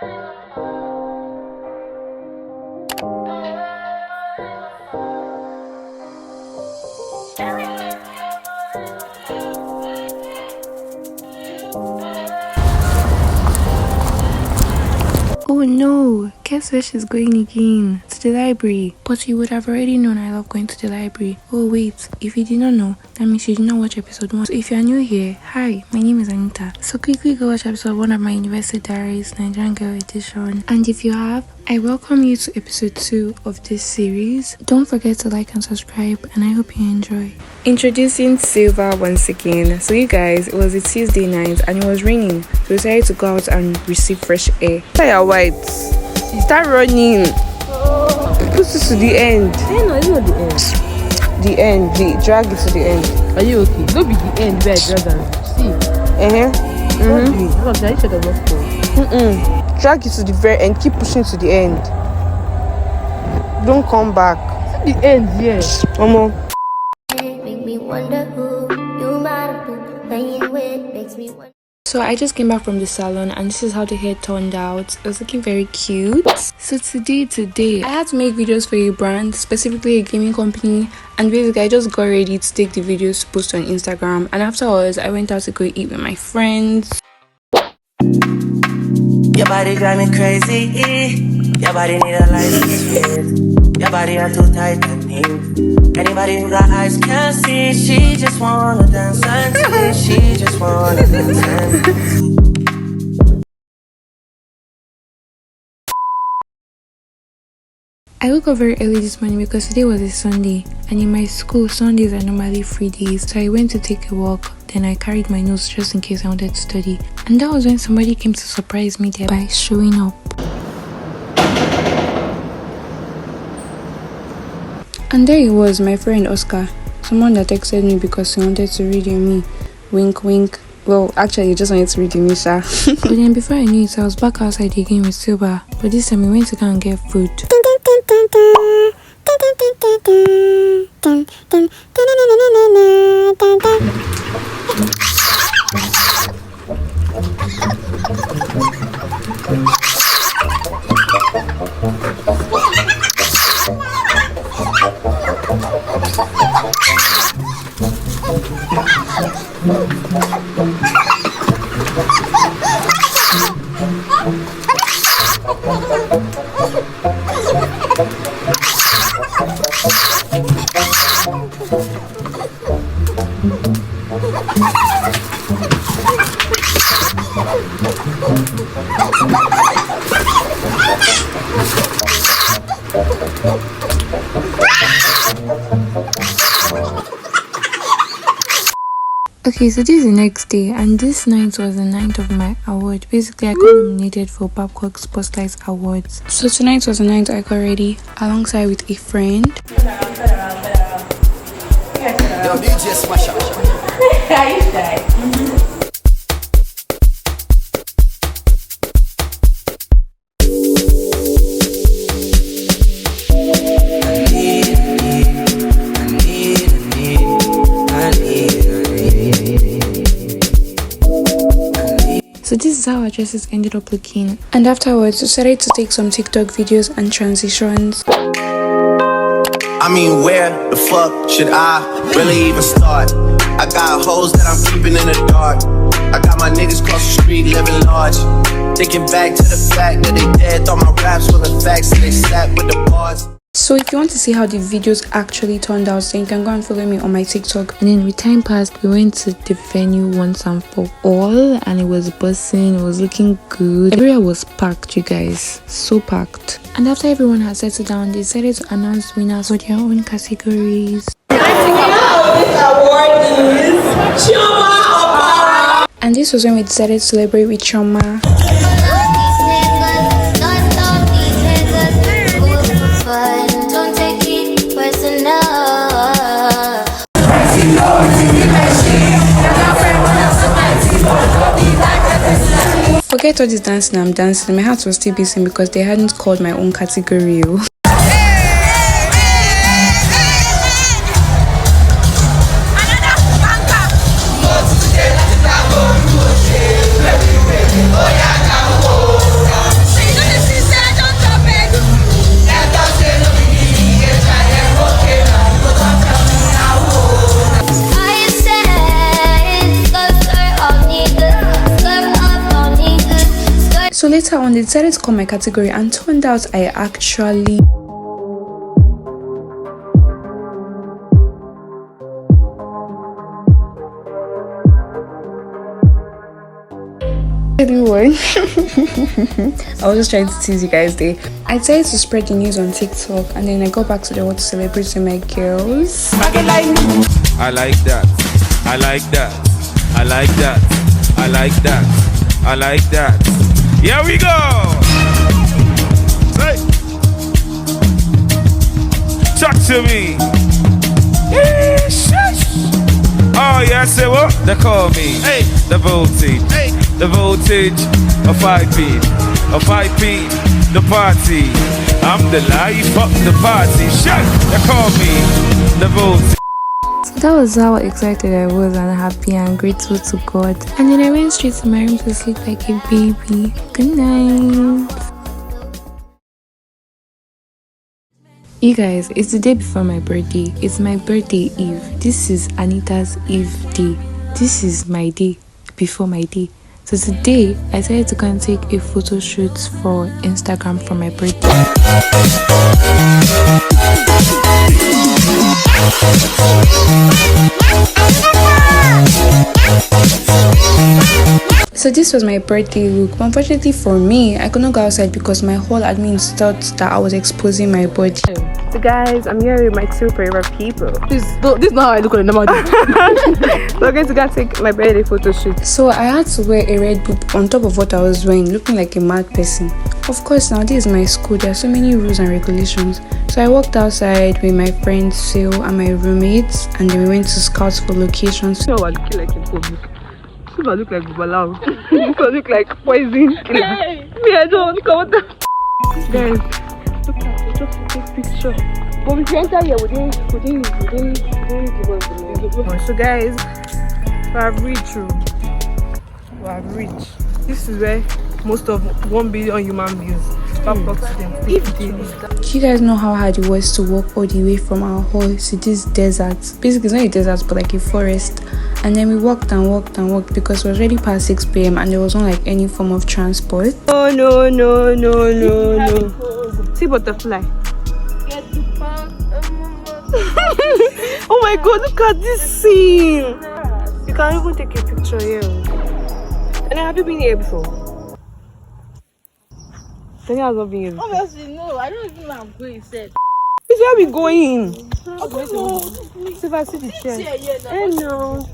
Oh no, guess where she's going again? To the library. But you would have already known I love going to the library. Oh wait, if you did not know, that means you did not watch episode 1. So if you are new here, hi, my name is Anita. So quickly go watch episode 1 of my University Diaries Nigerian Girl edition. And if you have, I welcome you to episode 2 of this series. Don't forget to like and subscribe, and I hope you enjoy. Introducing Silver once again. So you guys, it was a Tuesday night and it was raining. So we decided to go out and receive fresh air. Fire white. Start running. Put this to the end. Hey, no, it's not the end. The end. Drag it to the end. Are you okay? Don't be the end where I drag am. See? Don't do it. I'm sure the box. Drag it to the very end. Keep pushing to the end. Don't come back. See the end, yes. Make me wonder who you might have been playing with. Makes me wonder. So I just came back from the salon and this is how the hair turned out. It was looking very cute. So today I had to make videos for a brand, specifically a gaming company, and basically I just got ready to take the videos to post on Instagram, and afterwards I went out to go eat with my friends. Your body drive me crazy. Your body need a license. Your body are too tight and neat. Anybody who got eyes can't see. She just wanna dance and see. She just wanna dance and see. I woke up very early this morning because today was a Sunday, and in my school Sundays are normally free days, so I went to take a walk. Then I carried my notes just in case I wanted to study, and that was when somebody came to surprise me there by showing up. And there he was, my friend Oscar, someone that texted me because he wanted to read with me. Wink wink. Well, actually, he just wanted to read with me, sir. But then before I knew it, I was back outside again with Silver. But this time we went to go and get food. Okay, so this is the next day, and this night was the night of my award. Basically, I got nominated for Babcock Spotlight Awards. So tonight was the night I got ready alongside with a friend. Yo, DJ smash up. So this is how our dresses ended up looking, and afterwards we decided to take some TikTok videos and transitions. I mean, where the fuck should I really even start? I got hoes that I'm keeping in the dark. I got my niggas across the street living large. Thinking back to the fact that they dead, thought my raps were the facts, and they slapped with the bars. So if you want to see how the videos actually turned out, then you can go and follow me on my TikTok. And then with time passed, we went to the venue once and for all, and it was buzzing, it was looking good. Everywhere was packed, you guys, so packed. And after everyone had settled down, they decided to announce winners for their own categories. And this was when we decided to celebrate with Choma. Forget all this dancing I'm dancing, my heart was still beating because they hadn't called my own category. later on they decided to call my category, and turned out I actually everyone. I was just trying to tease you guys there. I decided to spread the news on TikTok, and then I got back to the world to celebrate with my girls. I like that. I like that. I like that. I like that. I like that. Here we go. Hey. Talk to me. Oh yeah, say what? They call me. Hey. The voltage. Hey. The voltage of 5 feet. The party. I'm the life of the party. Shut. They call me. The voltage. So that was how excited I was and happy and grateful to God. And then I went straight to my room to sleep like a baby. Good night. You guys, it's the day before my birthday. It's my birthday eve. This is Anita's Eve day. This is my day before my day. So today, I decided to go and take a photo shoot for Instagram for my birthday. So this was my birthday look, but unfortunately for me, I could not go outside because my whole admin thought that I was exposing my body. So guys, I'm here with my two favorite people. This is not how I look on the normal day. So I'm going to go take my birthday photo shoot. So I had to wear a red boob on top of what I was wearing, looking like a mad person. Of course, now this is my school, there are so many rules and regulations. So I walked outside with my friend Phil and my roommates, and then we went to scout for locations. So I look like in public. If I look like Babalau, if I look like poison. Hey. Me, I don't come on. Guys, look at it, just take picture. But if you enter here, we didn't give us the name. So guys, we have reached through. We have reached. This is where most of 1 billion human beings Do you guys know how hard it was to walk all the way from our hall to this desert? Basically, it's not a desert, but like a forest. And then we walked and walked and walked because it was already past 6 p.m. and there wasn't like any form of transport. Oh no. See butterfly. Oh my god, look at this scene. You can't even take a picture here. And have you been here before? Tanya has not been here before. Obviously, no. I don't even know I'm going set. This is where we going. No. See if I see the chair. Hey no.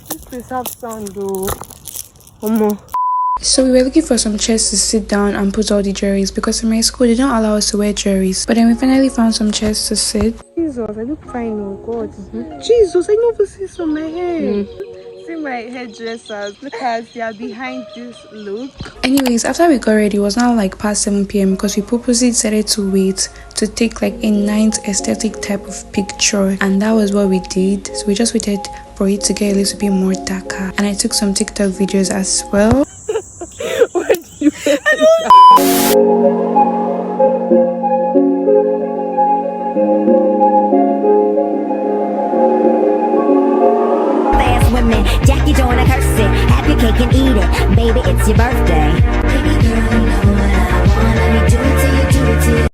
This place have sound though. So we were looking for some chairs to sit down and put all the jewelries because in my school they don't allow us to wear jewelries. But then we finally found some chairs to sit. Jesus, I look fine, oh God. Jesus, I never see this on my hair. See my hairdressers. Look at they are behind this look. Anyways, after we got ready, it was now like past 7 p.m. because we purposely decided to wait to take like a nice aesthetic type of picture, and that was what we did. So we just waited for it to get a little bit more darker, and I took some TikTok videos as well. Why do you women, Jackie doing a curse it. Happy cake and eat it. Baby, it's your birthday. Baby girl, you know what I want. Let me do it to you, do it to you.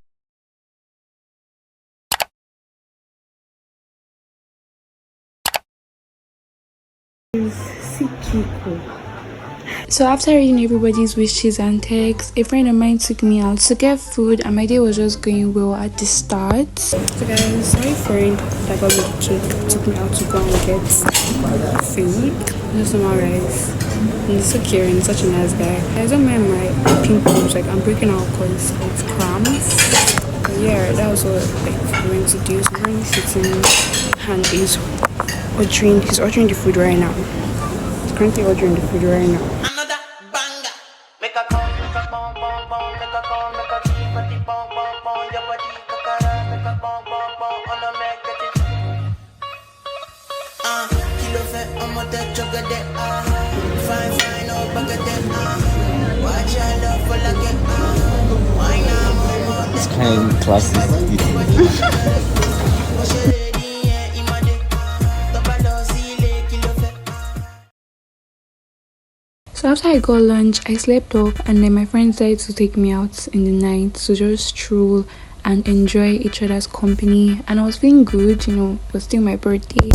So after reading everybody's wishes and texts, a friend of mine took me out to get food, and my day was just going well at the start. So guys, my friend that got me the cake took me out to go and get food, just normal rice. And he's so caring, such a nice guy. I don't mind my pimples, like I'm breaking out because of cramps. But yeah, that was what like we went to do. So I'm currently sitting and he's ordering the food right now. He's currently ordering the food right now. It's kind of classic. So So after I got lunch, I slept off, and then my friends decided to take me out in the night to just stroll and enjoy each other's company. And I was feeling good, you know, it was still my birthday.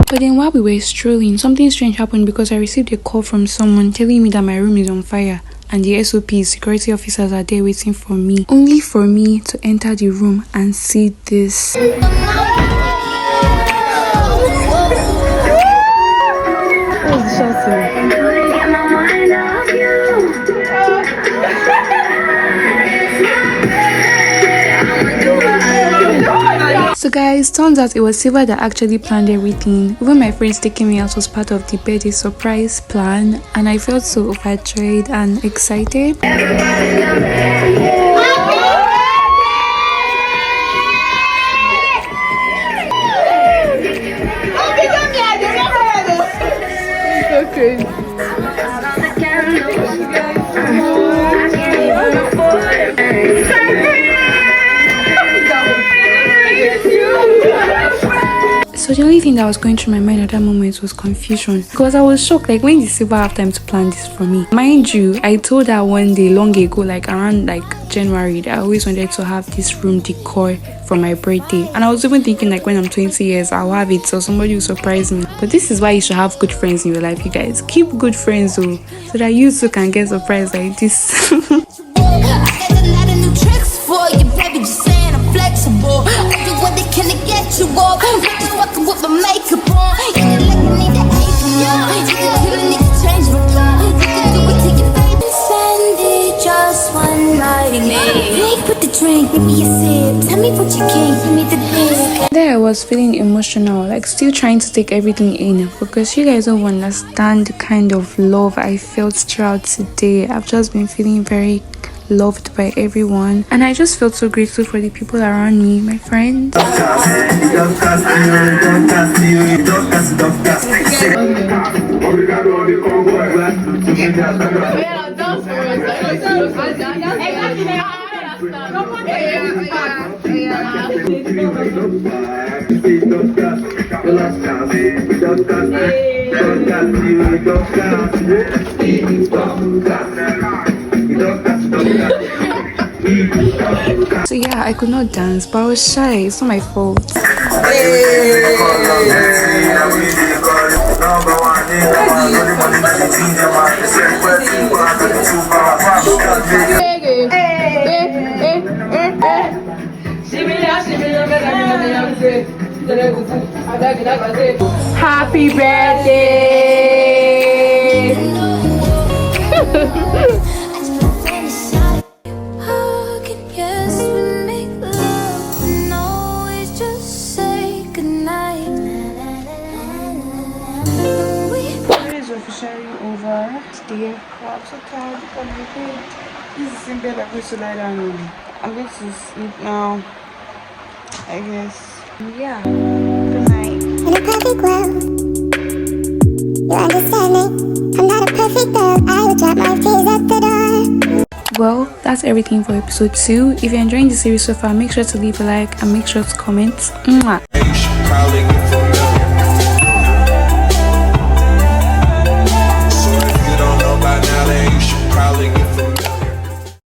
But then while we were strolling, something strange happened because I received a call from someone telling me that my room is on fire and the SOPs, security officers, are there waiting for me, only for me to enter the room and see this. So guys, turns out it was Silva that actually planned everything. Even my friends taking me out was part of the birthday surprise plan, and I felt so overjoyed and excited. So the only thing that was going through my mind at that moment was confusion, because I was shocked, like, when did Silva have time to plan this for me? Mind you, I told her one day long ago, like around like January, that I always wanted to have this room decor for my birthday, and I was even thinking like when I'm 20 years I'll have it, so somebody will surprise me. But this is why you should have good friends in your life, you guys. Keep good friends so that you too can get surprised like this. There I was feeling emotional, like still trying to take everything in, because you guys don't understand the kind of love I felt throughout today. I've just been feeling very loved by everyone, and I just felt so grateful for the people around me, my friends. So yeah, I could not dance, but I was shy. It's not my fault. Happy birthday! Over today. I'm so tired of my bed. This is the same bed I'm going to lie down on. I'm going to sleep now, I guess. Yeah. Good night. In a perfect world, you understand me. I'm not a perfect girl. I would drop my tears at the door. Well, that's everything for episode 2. If you're enjoying the series so far, make sure to leave a like and make sure to comment. Mwah.